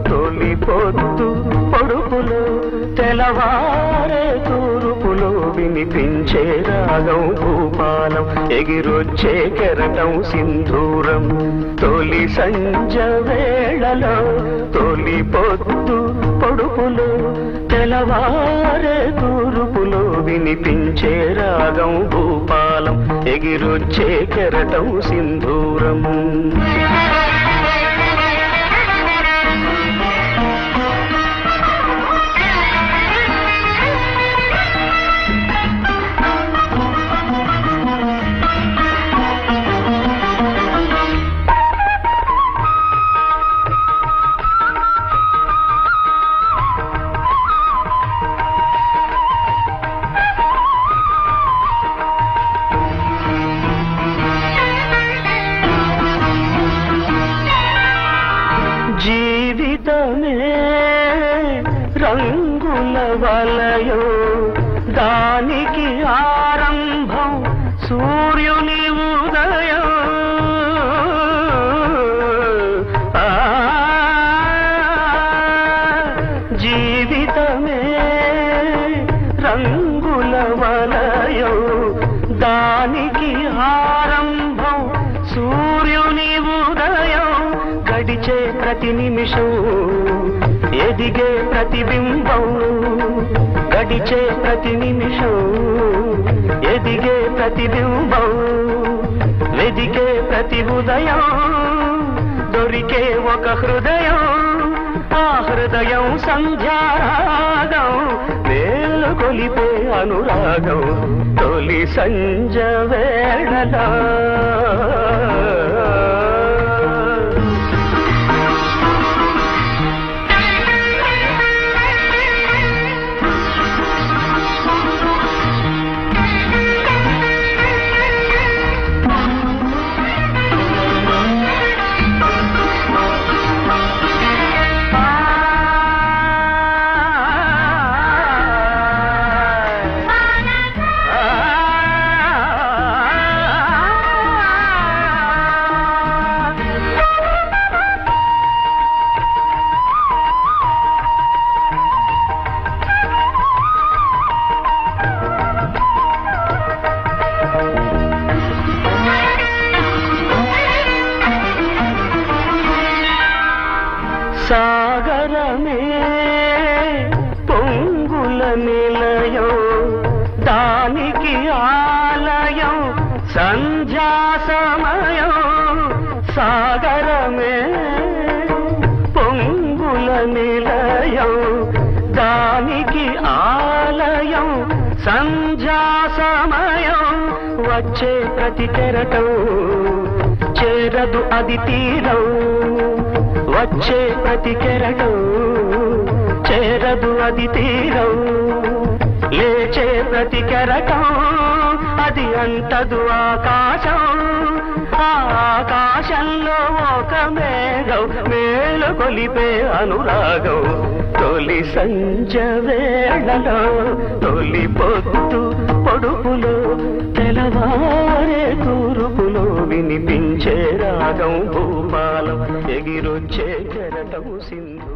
తొలి పొద్దు పొడుపులో తెలవారే తూర్పులో వినిపించే రాగం భూపాలం ఎగిరొచ్చే కెరటం సింధూరం తొలి సంజ వేళలో తొలి పొద్దు పొడుపులో తెలవారే తూర్పులో వినిపించే రాగం భూపాలం ఎగిరొచ్చే కెరటం సింధూరం జీవితమే రంగుల వలయో దానికి ఆరంభం సూర్యుని ఉదయం జీవితమే రంగుల వలయో దానికి ఆరంభం సూర్యుని ఉదయం గడిచే ప్రతి నిమిషం ఎదిగే ప్రతిబింబం గడిచే ప్రతి నిమిషం ఎదిగే ప్రతిబింబం వెదికే ప్రతి ఉదయం దొరికే ఒక హృదయం ఆ హృదయం సంధ్యారాగం మేలుకొలిపే అనురాగం తొలి సంజ వేళలో సాగరమే పొంగుల నిలయం దానికి ఆలయం సంధ్యా సమయం సాగరమే పొంగుల నిలయం దానికి ఆలయం సంధ్యా సమయం వచ్చే ప్రతి కెరటం చేరదు అది తీరం వచ్చే ప్రతి కెరటం చేరదు అది తీరం లేచే ప్రతి కెరటం అది అంటదు ఆకాశం ఆ ఆకాశంలో ఒక మేఘం మేలుకొలిపే అనురాగం తొలి సంజ వేళలో తొలి పొద్దు పొడుపులో తెలవారే తూర్పులో వినిపించే రాగం భూపాలం ఎగిరొచ్చే కెరటం సింధు